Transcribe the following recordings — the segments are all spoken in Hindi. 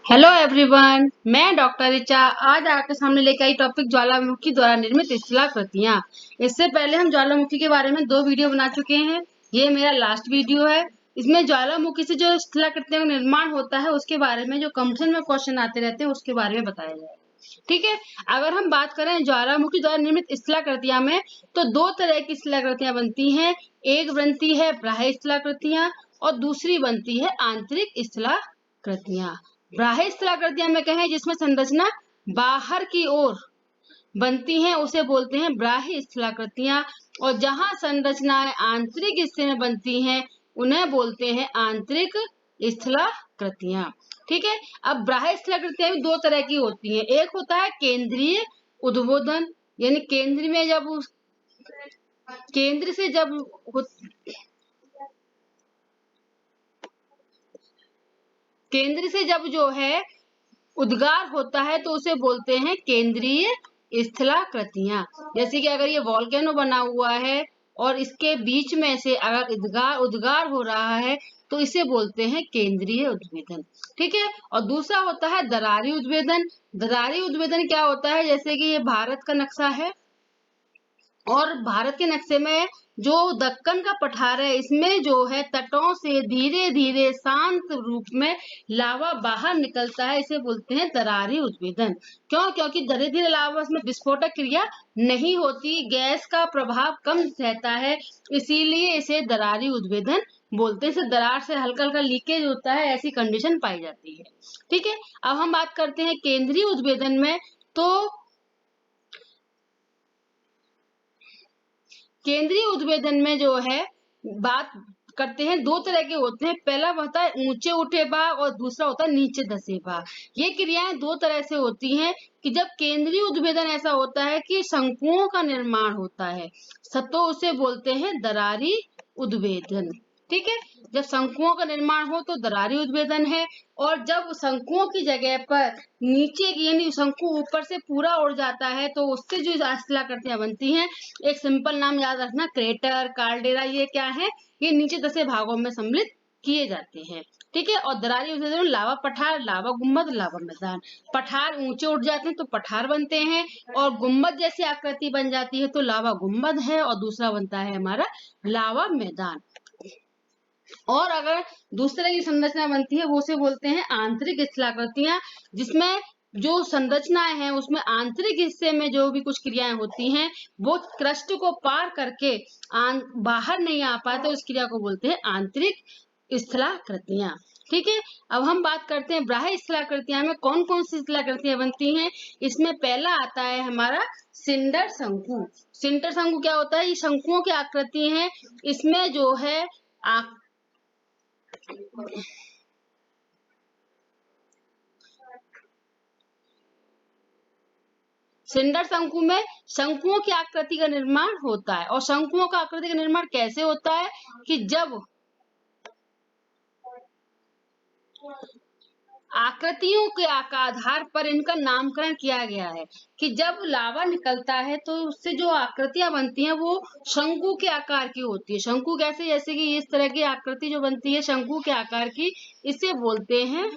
हेलो एवरीवन, मैं डॉक्टर रिचा आज आपके सामने लेकर आई टॉपिक ज्वालामुखी द्वारा निर्मित स्थलाकृतियां। इससे पहले हम ज्वालामुखी के बारे में 2 वीडियो बना चुके हैं। ये मेरा लास्ट वीडियो है। इसमें ज्वालामुखी से जो स्थलाकृतियों का निर्माण होता है उसके बारे में जो कंपटीशन में क्वेश्चन आते रहते हैं उसके बारे में बताया जाएगा। ठीक है। अगर हम बात करें ज्वालामुखी द्वारा निर्मित स्थलाकृतियां में, तो 2 तरह की स्थलाकृतियां बनती हैं। एक बनती है बाह्य स्थलाकृतियां और दूसरी बनती है आंतरिक स्थलाकृतियां। बाह्य स्थलाकृतियां में कहें जिसमें संरचना बाहर की ओर बनती हैं उसे बोलते हैं बाह्य स्थलाकृतियां, और जहां संरचनाएं आंतरिक हिस्से में बनती हैं उन्हें बोलते हैं आंतरिक स्थलाकृतियां। ठीक है। अब बाह्य स्थलाकृतियां भी 2 तरह की होती हैं। एक होता है केंद्रीय उद्बोधन, यानी केंद्र से जब जो है उद्गार होता है तो उसे बोलते हैं केंद्रीय स्थलाकृतियां। जैसे कि अगर ये वॉल्केनो बना हुआ है और इसके बीच में से अगर उद्गार हो रहा है तो इसे बोलते हैं केंद्रीय उद्भेदन। ठीक है। और दूसरा होता है दरारी उद्भेदन। दरारी उद्भेदन क्या होता है, जैसे कि ये भारत का नक्शा है और भारत के नक्शे में जो दक्कन का पठार है इसमें जो है तटों से धीरे धीरे शांत रूप में लावा बाहर निकलता है, इसे बोलते हैं दरारी उद्भेदन। क्यों? क्योंकि धीरे धीरे लावा में विस्फोटक क्रिया नहीं होती, गैस का प्रभाव कम रहता है, इसीलिए इसे दरारी उद्भेदन बोलते हैं। दरार से हल्का हल्का लीकेज होता है, ऐसी कंडीशन पाई जाती है। ठीक है। अब हम बात करते हैं केंद्रीय उद्भेदन में। तो केंद्रीय उद्भेदन में जो है बात करते हैं 2 तरह के होते हैं। पहला होता है ऊंचे उठे भाग और दूसरा होता है नीचे धंसे भाग। ये क्रियाएं 2 तरह से होती हैं कि जब केंद्रीय उद्भेदन ऐसा होता है कि शंकुओं का निर्माण होता है तो उसे बोलते हैं दरारी उद्भेदन। ठीक है। जब शंकुओं का निर्माण हो तो दरारी उद्भेदन है, और जब शंकुओं की जगह पर नीचे यानी शंकु ऊपर से पूरा उड़ जाता है तो उससे जो स्थलाकृतियां बनती हैं, एक सिंपल नाम याद रखना, क्रेटर, कार्डेरा, ये क्या है, ये नीचे दसे भागों में सम्मिलित किए जाते हैं। ठीक है। और दरारी उद्भेदन में लावा पठार, लावा गुम्बद, लावा मैदान। पठार ऊंचे उठ जाते हैं तो पठार बनते हैं, और गुम्बद जैसी आकृति बन जाती है तो लावा गुम्बद है, और दूसरा बनता है हमारा लावा मैदान। और अगर दूसरे की संरचना बनती है वो उसे बोलते हैं आंतरिक स्थलाकृतियां, जिसमें जो संरचनाएं हैं उसमें आंतरिक हिस्से में जो भी कुछ क्रियाएं होती हैं वो क्रस्ट को पार करके बाहर नहीं आ पाते, उस क्रिया को बोलते हैं आंतरिक स्थलाकृतियां। ठीक है। अब हम बात करते हैं बाह्य स्थलाकृतियां में कौन कौन सी स्थलाकृतियां बनती हैं। इसमें पहला आता है हमारा सिंडर शंकु। सिंडर शंकु क्या होता है, ये शंकुओं की आकृति है। इसमें जो है सिंडर शंकु में शंकुओं की आकृति का निर्माण होता है। और शंकुओं का आकृति का निर्माण कैसे होता है कि जब आकृतियों के आधार पर इनका नामकरण किया गया है कि जब लावा निकलता है तो उससे जो आकृतियां बनती हैं वो शंकु के आकार की होती है। शंकु कैसे, जैसे कि इस तरह की आकृति जो बनती है शंकु के आकार की, इसे बोलते हैं।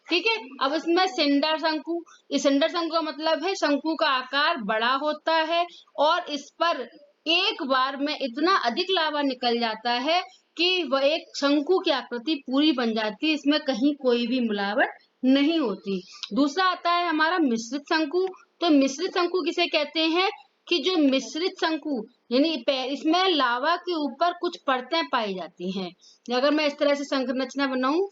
ठीक है। अब इसमें सिंडर शंकु, इस सिंडर शंकु का मतलब है शंकु का आकार बड़ा होता है और इस पर एक बार में इतना अधिक लावा निकल जाता है कि वह एक शंकु की आकृति पूरी बन जाती है, इसमें कहीं कोई भी मिलावट नहीं होती। दूसरा आता है हमारा मिश्रित शंकु। तो मिश्रित शंकु किसे कहते हैं कि जो मिश्रित शंकु यानी इसमें लावा के ऊपर कुछ परतें पाई जाती हैं। अगर मैं इस तरह से संरचना बनाऊं,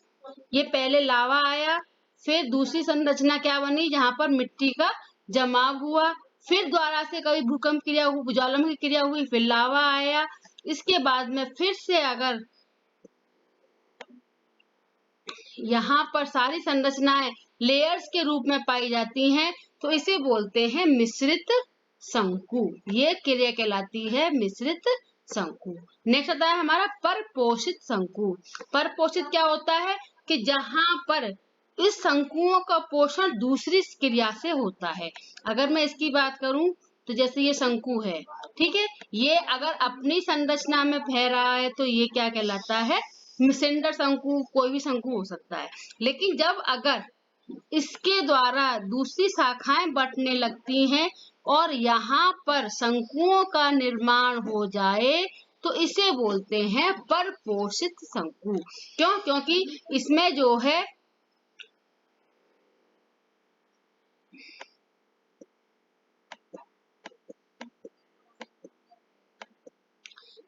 ये पहले लावा आया, फिर दूसरी संरचना क्या बनी जहां पर मिट्टी का जमाव हुआ, फिर द्वारा से कभी भूकंप क्रिया हुई, ज्वालामुखी क्रिया हुई, फिर लावा आया। इसके बाद में फिर से अगर यहाँ पर सारी संरचनाएं लेयर्स के रूप में पाई जाती हैं तो इसे बोलते हैं मिश्रित शंकु। ये क्रिया कहलाती है मिश्रित शंकु। नेक्स्ट आता है हमारा परपोषित शंकु। परपोषित क्या होता है कि जहां पर इस शंकुओं का पोषण दूसरी क्रिया से होता है। अगर मैं इसकी बात करूं तो जैसे ये शंकु है, ठीक है, ये अगर अपनी संरचना में फैल रहा है तो ये क्या कहलाता है, सिंडर शंकु, कोई भी शंकु हो सकता है। लेकिन जब अगर इसके द्वारा दूसरी शाखाएं बंटने लगती हैं और यहाँ पर शंकुओं का निर्माण हो जाए तो इसे बोलते हैं परपोषित शंकु। क्यों? क्योंकि इसमें जो है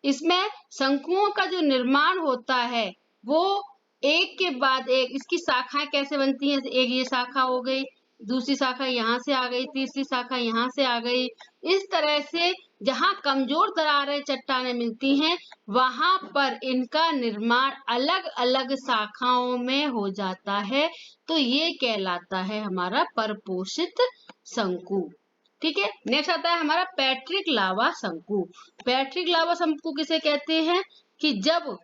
इसमें शंकुओं का जो निर्माण होता है वो एक के बाद एक, इसकी शाखाएं कैसे बनती हैं, एक ये शाखा हो गई, दूसरी शाखा यहाँ से आ गई, तीसरी शाखा यहाँ से आ गई। इस तरह से जहाँ कमजोर दरारें चट्टानें मिलती हैं वहां पर इनका निर्माण अलग अलग शाखाओं में हो जाता है, तो ये कहलाता है हमारा परपोषित शंकु। ठीक है, नेक्स्ट आता है हमारा पैट्रिक लावा शंकु। पैट्रिक लावा शंकु किसे कहते हैं कि जब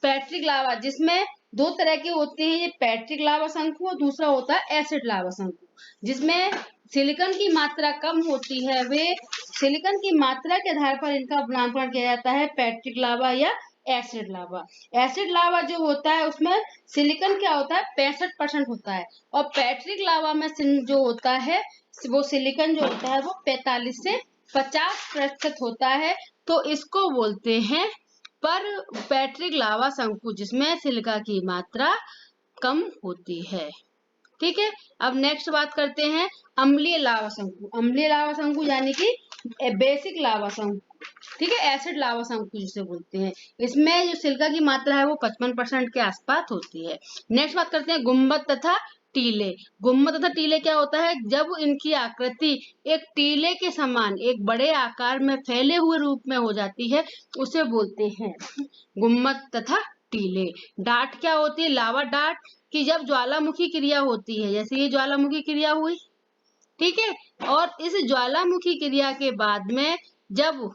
पैट्रिक लावा, जिसमें दो तरह के होते हैं, ये पैट्रिक लावा शंकु और दूसरा होता है एसिड लावा शंकु, जिसमें सिलिकॉन की मात्रा कम होती है। वे सिलिकॉन की मात्रा के आधार पर इनका नामकरण किया जाता है पैट्रिक लावा या एसिड लावा। एसिड लावा जो होता है उसमें सिलिकॉन क्या होता है 65% होता है, और पैट्रिक लावा में जो होता है वो सिलिकॉन जो होता है वो 45 से 50% होता है। तो इसको बोलते हैं पर पैट्रिक लावा शंकु, जिसमें सिलिका की मात्रा कम होती है। ठीक है, अब नेक्स्ट बात करते हैं अम्लीय लावा शंकु। अम्लीय लावा शंकु यानी कि बेसिक लावा शंकु, ठीक है, एसिड लावा शंकु जिसे बोलते हैं। इसमें जो सिलिका की मात्रा है वो 55% के आसपास होती है। नेक्स्ट बात करते हैं गुंबद तथा टीले। गुंबद तथा टीले क्या होता है, जब इनकी आकृति एक टीले के समान एक बड़े आकार में फैले हुए रूप में हो जाती है उसे बोलते हैं गुंबद तथा टीले। डाट क्या होती है, लावा डाट, कि जब ज्वालामुखी क्रिया होती है, जैसे ये ज्वालामुखी क्रिया हुई, ठीक है, और इस ज्वालामुखी क्रिया के बाद में जब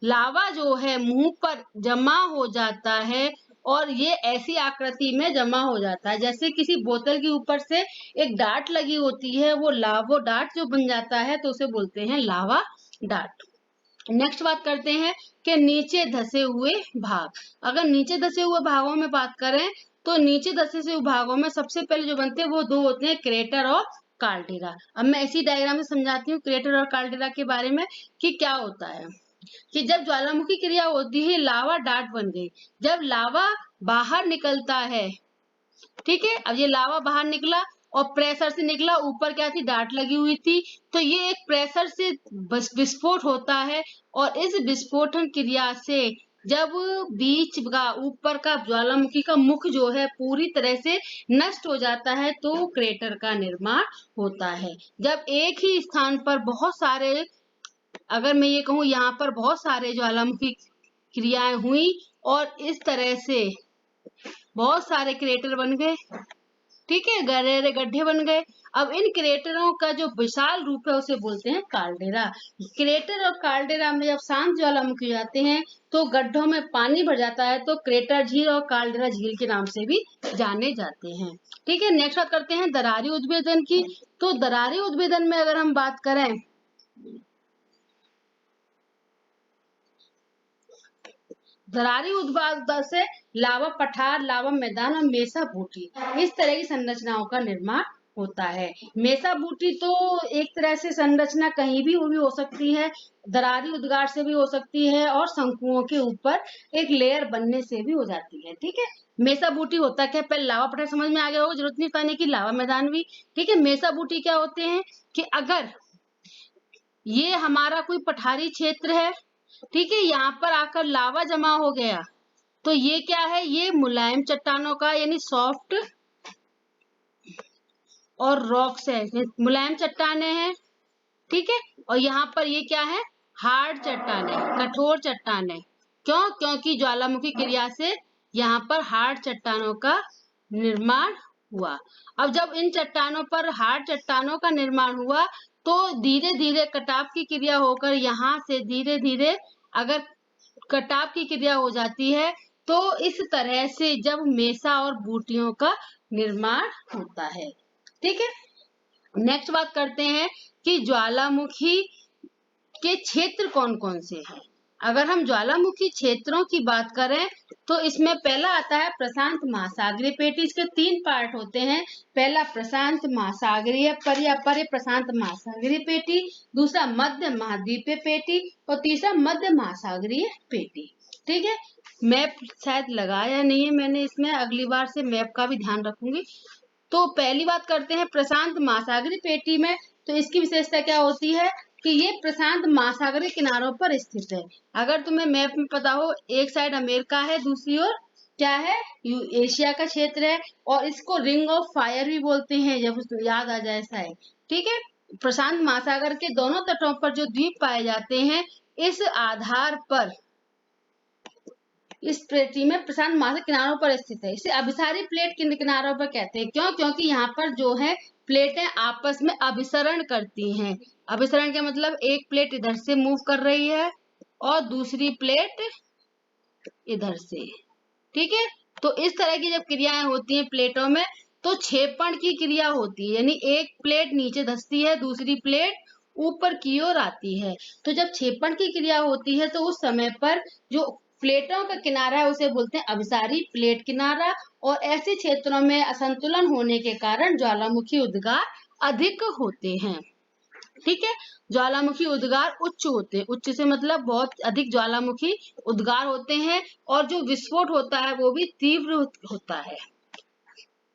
लावा जो है मुंह पर जमा हो जाता है और ये ऐसी आकृति में जमा हो जाता है जैसे किसी बोतल के ऊपर से एक डाट लगी होती है, वो लावो डाट जो बन जाता है तो उसे बोलते हैं लावा डाट। नेक्स्ट बात करते हैं कि नीचे धसे हुए भाग। अगर नीचे धसे हुए भागों में बात करें तो नीचे धसे हुए भागों में सबसे पहले जो बनते हैं वो दो होते हैं, क्रेटर और काल्डेरा। अब मैं इसी डायग्राम में समझाती हूँ क्रेटर और काल्डेरा के बारे में कि क्या होता है। कि जब ज्वालामुखी क्रिया होती है लावा डाट बन गई, जब लावा बाहर निकलता है, ठीक है, अब ये लावा बाहर निकला और प्रेशर से निकला, ऊपर क्या थी डाट लगी हुई थी, तो ये एक प्रेशर से विस्फोट होता है और इस विस्फोटन क्रिया से जब बीच का ऊपर का ज्वालामुखी का मुख जो है पूरी तरह से नष्ट हो जाता है तो क्रेटर का निर्माण होता है। जब एक ही स्थान पर बहुत सारे, अगर मैं ये कहूँ यहाँ पर बहुत सारे ज्वालामुखी क्रियाएं हुई और इस तरह से बहुत सारे क्रेटर बन गए, ठीक है, गहरे गड्ढे बन गए। अब इन क्रेटरों का जो विशाल रूप है उसे बोलते हैं काल्डेरा। क्रेटर और काल्डेरा में जब शांत ज्वालामुखी जाते हैं तो गड्ढों में पानी भर जाता है, तो क्रेटर झील और काल्डेरा झील के नाम से भी जाने जाते हैं। ठीक है, नेक्स्ट बात करते हैं दरारी उद्भेदन की। तो दरारी उद्भेदन में अगर हम बात करें दरारी उद्भेदन से लावा पठार, लावा मैदान और मेसा बूटी, इस तरह की संरचनाओं का निर्माण होता है। मेसा बूटी तो एक तरह से संरचना कहीं भी हो सकती है, दरारी उद्गार से भी हो सकती है और शंकुओं के ऊपर एक लेयर बनने से भी हो जाती है। ठीक है, मेसा बूटी होता क्या, पहले लावा पठार समझ में आ गया होगा, जरूरत नहीं बताने की, लावा मैदान भी। ठीक है, मेसा बूटी क्या होते हैं कि अगर ये हमारा कोई पठारी क्षेत्र है, ठीक है, यहाँ पर आकर लावा जमा हो गया, तो ये क्या है, ये मुलायम चट्टानों का यानी सॉफ्ट और रॉक्स है, मुलायम चट्टाने हैं, ठीक है, और यहाँ पर ये क्या है, हार्ड चट्टाने, कठोर चट्टाने। क्यों? क्योंकि ज्वालामुखी क्रिया से यहाँ पर हार्ड चट्टानों का निर्माण हुआ। अब जब इन चट्टानों पर हार्ड चट्टानों का निर्माण हुआ तो धीरे धीरे कटाव की क्रिया होकर यहाँ से धीरे धीरे अगर कटाव की क्रिया हो जाती है तो इस तरह से जब मेसा और बूटियों का निर्माण होता है। ठीक है, नेक्स्ट बात करते हैं कि ज्वालामुखी के क्षेत्र कौन कौन से हैं। अगर हम ज्वालामुखी क्षेत्रों की बात करें तो इसमें पहला आता है प्रशांत महासागरीय पेटी। इसके 3 पार्ट होते हैं। पहला प्रशांत महासागरीय परि प्रशांत महासागरीय पेटी, दूसरा मध्य महाद्वीपीय पेटी और तीसरा मध्य महासागरीय पेटी। ठीक है, मैप शायद लगाया नहीं है मैंने इसमें, अगली बार से मैप का भी ध्यान रखूंगी। तो पहली बात करते हैं प्रशांत महासागरीय पेटी में। तो इसकी विशेषता क्या होती है कि ये प्रशांत महासागरीय किनारों पर स्थित है। अगर तुम्हें मैप में पता हो, एक साइड अमेरिका है, दूसरी ओर क्या है, एशिया का क्षेत्र है, और इसको रिंग ऑफ फायर भी बोलते हैं, जब याद आ जाए ऐसा है। ठीक है, प्रशांत महासागर के दोनों तटों पर जो द्वीप पाए जाते हैं, इस आधार पर इस पेटी में प्रशांत महासागर किनारों पर स्थित है। इसे अभिसारी प्लेट के किनारों पर कहते हैं। क्यों? क्योंकि यहाँ पर जो है प्लेटें आपस में अभिसरण करती हैं। अभिसरण का मतलब एक प्लेट इधर से मूव कर रही है और दूसरी प्लेट इधर से। ठीक है, तो इस तरह की जब क्रियाएं होती हैं प्लेटों में, तो क्षेपण की क्रिया होती है, यानी एक प्लेट नीचे धंसती है, दूसरी प्लेट ऊपर की ओर आती है। तो जब क्षेपण की क्रिया होती है तो उस समय पर जो प्लेटों का किनारा है उसे बोलते हैं अभिसारी प्लेट किनारा। और ऐसे क्षेत्रों में असंतुलन होने के कारण ज्वालामुखी उद्गार अधिक होते हैं। ठीक है, ज्वालामुखी उद्गार उच्च होते हैं। उच्च से मतलब बहुत अधिक ज्वालामुखी उद्गार होते हैं। और जो विस्फोट होता है वो भी तीव्र होता है,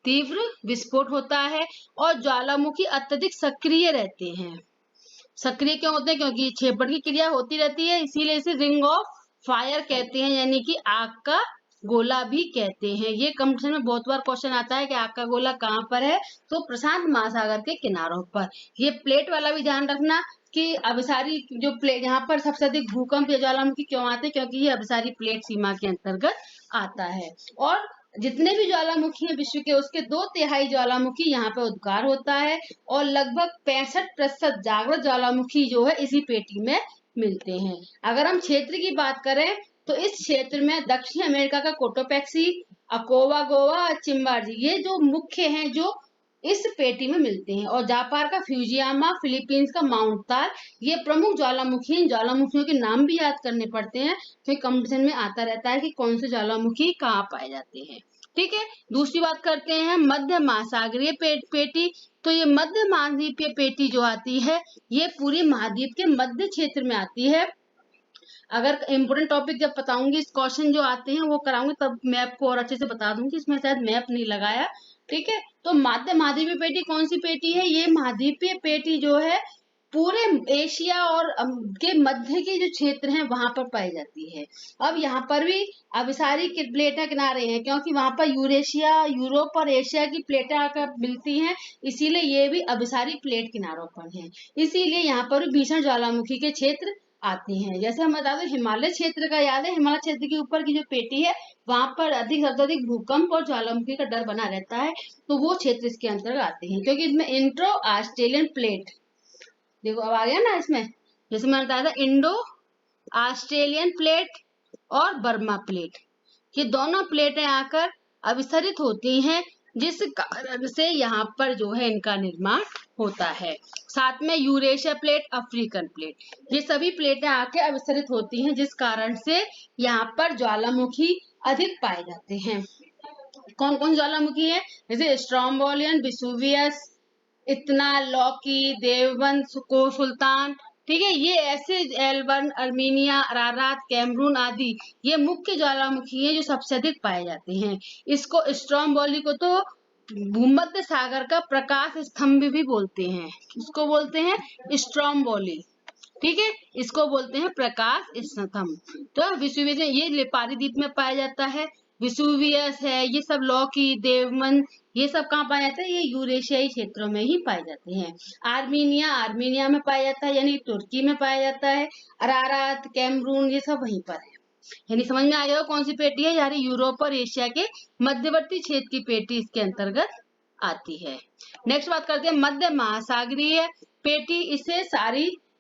तीव्र विस्फोट होता है। और ज्वालामुखी अत्यधिक सक्रिय रहते हैं। सक्रिय क्यों होते हैं? क्योंकि क्षेपण की क्रिया होती रहती है, इसीलिए इसे रिंग ऑफ फायर कहते हैं, यानी कि आग का गोला भी कहते हैं। ये कंपटीशन में बहुत बार क्वेश्चन आता है कि आग का गोला कहाँ पर है, तो प्रशांत महासागर के किनारों पर। ये प्लेट वाला भी ध्यान रखना कि अभिसारी जो प्लेट, यहाँ पर सबसे अधिक भूकंप या ज्वालामुखी क्यों आते हैं, क्योंकि ये अभिसारी प्लेट सीमा के अंतर्गत आता है। और जितने भी ज्वालामुखी हैं विश्व के, उसके 2/3 ज्वालामुखी यहाँ पे उद्गार होता है। और लगभग 65% जागृत ज्वालामुखी जो है इसी पेटी में मिलते हैं। अगर हम क्षेत्र की बात करें तो इस क्षेत्र में दक्षिण अमेरिका का कोटोपैक्सी, अकोवा-गोवा, चिम्बार्जी, ये जो मुख्य हैं जो इस पेटी में मिलते हैं। और जापान का फ्यूजियामा, फिलीपींस का माउंट ताल, ये प्रमुख ज्वालामुखी। ज्वालामुखियों के नाम भी याद करने पड़ते हैं, तो कंपटीशन में आता रहता है कि कौन से ज्वालामुखी कहाँ पाए जाते हैं। ठीक है, दूसरी बात करते हैं मध्य महासागरीय पेटी। तो ये मध्य महाद्वीपीय पेटी जो आती है, ये पूरी महाद्वीप के मध्य क्षेत्र में आती है। अगर इम्पोर्टेंट टॉपिक जब बताऊंगी, इस क्वेश्चन जो आते हैं वो कराऊंगी, तब मैप को और अच्छे से बता दूंगी। इसमें शायद मैप नहीं लगाया। ठीक है, तो मध्य महाद्वीपीय पेटी कौन सी पेटी है? ये महाद्वीपीय पेटी जो है पूरे एशिया और के मध्य के जो क्षेत्र हैं वहां पर पाई जाती है। अब यहाँ पर भी अभिसारी प्लेटें किनारे हैं, क्योंकि वहां पर यूरेशिया, यूरोप और एशिया की प्लेटें आकर मिलती हैं, इसीलिए ये भी अभिसारी प्लेट किनारों पर हैं। इसीलिए यहाँ पर भीषण ज्वालामुखी के क्षेत्र आते हैं। जैसे हम बता दें हिमालय क्षेत्र का, याद है हिमालय क्षेत्र के ऊपर की जो पेटी है वहां पर अधिक से अधिक भूकंप और ज्वालामुखी का डर बना रहता है, तो वो क्षेत्र इसके अंतर्गत आते हैं। क्योंकि इसमें इंट्रो ऑस्ट्रेलियन प्लेट, देखो अब आ गया ना इसमें, जैसे मैंने बताया था इंडो ऑस्ट्रेलियन प्लेट और बर्मा प्लेट, ये दोनों प्लेटें आकर अभिसरित होती हैं, जिस कारण से यहाँ पर जो है इनका निर्माण होता है। साथ में यूरेशिया प्लेट, अफ्रीकन प्लेट, ये सभी प्लेटें आके अभिसरित होती हैं, जिस कारण से यहाँ पर ज्वालामुखी अधिक पाए जाते हैं। कौन कौन ज्वालामुखी है? जैसे स्ट्रोम्बोलियन, वेसुवियस, इतना, लॉकी, देवबंद, सुको सुल्तान। ठीक है, ये ऐसे एल्बर्न, अर्मीनिया, अरारात, कैमरून आदि ये मुख्य ज्वालामुखी हैं जो सबसे अधिक पाए जाते हैं। इसको स्ट्रोम्बोली को तो भूमध्य सागर का प्रकाश स्तंभ भी बोलते हैं। इसको बोलते हैं स्ट्रोम्बोली। ठीक है, इसको बोलते हैं प्रकाश स्तंभ। तो वेसुवियस ये लिपारी में पाया जाता है। वेसुवियस है, ये सब लॉकी, देवमन, ये सब कहाँ पाया जाता है? ये यूरेशियाई क्षेत्रों में ही पाए जाते हैं। आर्मीनिया, आर्मीनिया में पाया जाता है, यानी तुर्की में पाया जाता है। अरारात, कैमरून, ये सब वहीं पर है। यानी समझ में आ गया कौन सी पेटी है? यानी यूरोप और एशिया के मध्यवर्ती क्षेत्र की पेटी इसके अंतर्गत आती है। नेक्स्ट बात करते हैं मध्य महासागरीय पेटी।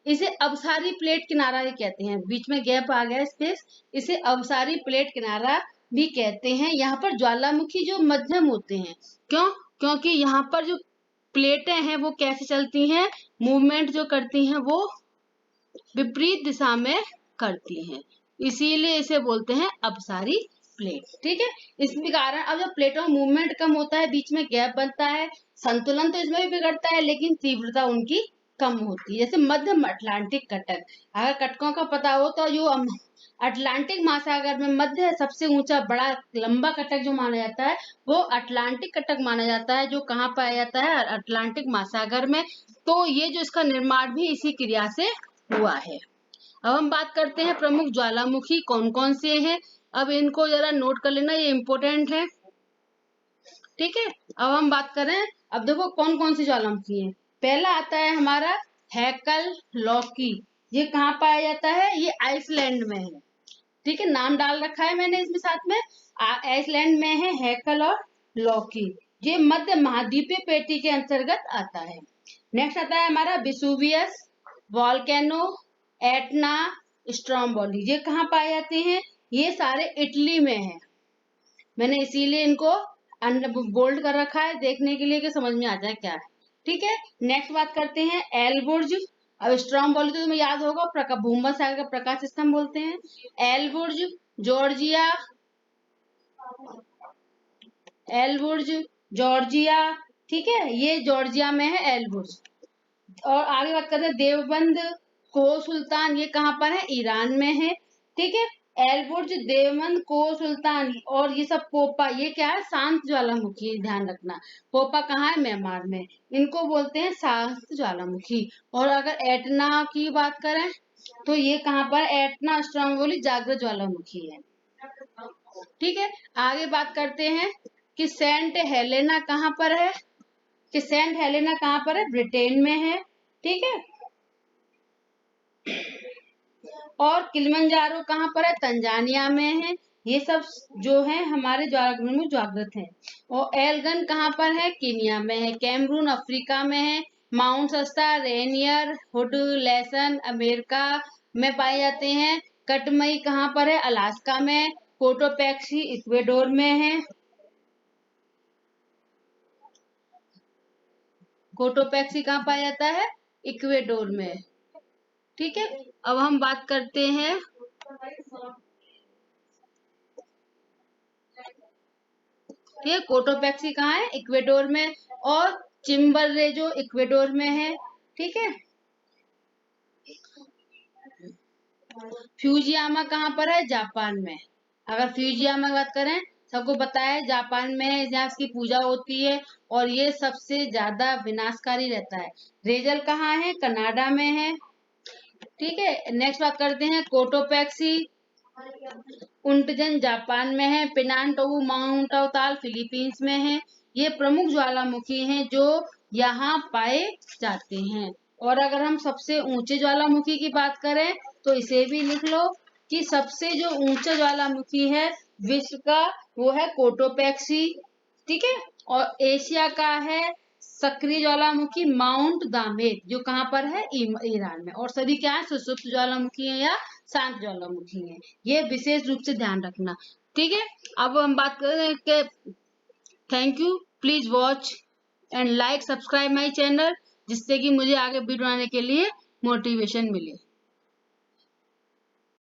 इसे अवसारी प्लेट किनारा भी कहते हैं। बीच में गैप आ गया स्पेस, इसे अवसारी प्लेट किनारा भी कहते हैं। यहाँ पर ज्वालामुखी जो मध्यम होते हैं, क्यों? क्योंकि यहाँ पर जो प्लेटें हैं वो कैसे चलती हैं, मूवमेंट जो करती हैं वो विपरीत दिशा में करती हैं, इसीलिए इसे बोलते हैं अपसारी प्लेट। ठीक है, इसके कारण अब जब प्लेटों में मूवमेंट कम होता है, बीच में गैप बनता है, संतुलन तो इसमें भी बिगड़ता है, लेकिन तीव्रता उनकी कम होती है। जैसे मध्य अटलांटिक कटक, अगर कटकों का पता हो तो जो अटलांटिक महासागर में मध्य सबसे ऊंचा बड़ा लंबा कटक जो माना जाता है वो अटलांटिक कटक माना जाता है, जो कहाँ पाया जाता है, अटलांटिक महासागर में। तो ये जो इसका निर्माण भी इसी क्रिया से हुआ है। अब हम बात करते हैं प्रमुख ज्वालामुखी कौन कौन से हैं। अब इनको जरा नोट कर लेना, ये इम्पोर्टेंट है। ठीक है, अब हम बात करें, अब देखो कौन कौन सी ज्वालामुखी है। पहला आता है हमारा हैकल लॉकी, ये कहाँ पाया जाता है, ये आइसलैंड में है। ठीक है, नाम डाल रखा है मैंने इसमें साथ में, आइसलैंड में है हैकल और लॉकी। ये मध्य महाद्वीपीय पेटी के अंतर्गत आता है। नेक्स्ट आता है हमारा विसुवियस, वॉल्केनो, एटना, स्ट्रोम्बोली, ये कहाँ पाए जाते हैं, ये सारे इटली में है। मैंने इसीलिए इनको बोल्ड कर रखा है देखने के लिए कि समझ में आ जाए क्या है। ठीक है, नेक्स्ट बात करते हैं एल्बुर्ज। अब स्ट्रोम्बोली तो तुम्हें याद होगा, भूमध्य सागर का प्रकाश स्तंभ बोलते हैं। एल्बुर्ज, जॉर्जिया, एल्बुर्ज, जॉर्जिया, ठीक है, ये जॉर्जिया में है एल्बुर्ज। और आगे बात करते हैं देवबंद, कोह सुल्तान, ये कहाँ पर है, ईरान में है। ठीक है, एल्बुर्ज, देवबंद, कोह सुल्तान और ये सब पोपा, ये क्या है, शांत ज्वालामुखी, ध्यान रखना। पोपा कहाँ है, म्यांमार में, इनको बोलते हैं शांत ज्वालामुखी। और अगर एटना की बात करें तो ये कहाँ पर, एटना स्ट्रोम्बोली जागृत ज्वालामुखी है। ठीक है, आगे बात करते हैं कि सेंट हेलेना कहाँ पर है, कि सेंट हेलेना कहाँ पर है, ब्रिटेन में है। ठीक है, और किलिमंजारो कहाँ पर है, तंजानिया में है। ये सब जो है हमारे ज्वालामुखी में जागृत है। और एलगन कहाँ पर है, केनिया में है। कैमरून अफ्रीका में है। माउंट सस्ता, रेनियर, हुड, लेसन अमेरिका में पाए जाते हैं। कटमई कहाँ पर है, अलास्का में। कोटोपैक्सी इक्वेडोर में है। कोटोपैक्सी कहाँ पाया जाता है, इक्वेडोर में। ठीक है, अब हम बात करते हैं ठीक है, कोटोपैक्सी कहाँ है, इक्वेडोर में। और चिम्बररेजो इक्वेडोर में है। ठीक है, फ्यूजियामा कहाँ पर है, जापान में। अगर फ्यूजियामा की बात करें, सबको पता है जापान में है, जहाँ इसकी पूजा होती है और ये सबसे ज्यादा विनाशकारी रहता है। रेजल कहाँ है, कनाडा में है। ठीक है, नेक्स्ट बात करते हैं कोटोपैक्सी, उंटजन जापान में है। पिनांटोऊ माउंट अवताल फिलीपींस में है। ये प्रमुख ज्वालामुखी हैं जो यहाँ पाए जाते हैं। और अगर हम सबसे ऊंचे ज्वालामुखी की बात करें तो इसे भी लिख लो कि सबसे जो ऊंचा ज्वालामुखी है विश्व का वो है कोटोपैक्सी। ठीक है, और एशिया का है सक्रिय ज्वालामुखी माउंट दामेद, जो कहाँ पर है, ईरान में। और सभी क्या है, सुषुप्त ज्वालामुखी है या शांत ज्वालामुखी है, ये विशेष रूप से ध्यान रखना। ठीक है, अब हम बात करें कि thank you, please watch and like subscribe my channel, जिससे कि मुझे आगे वीडियो बनाने के लिए मोटिवेशन मिले।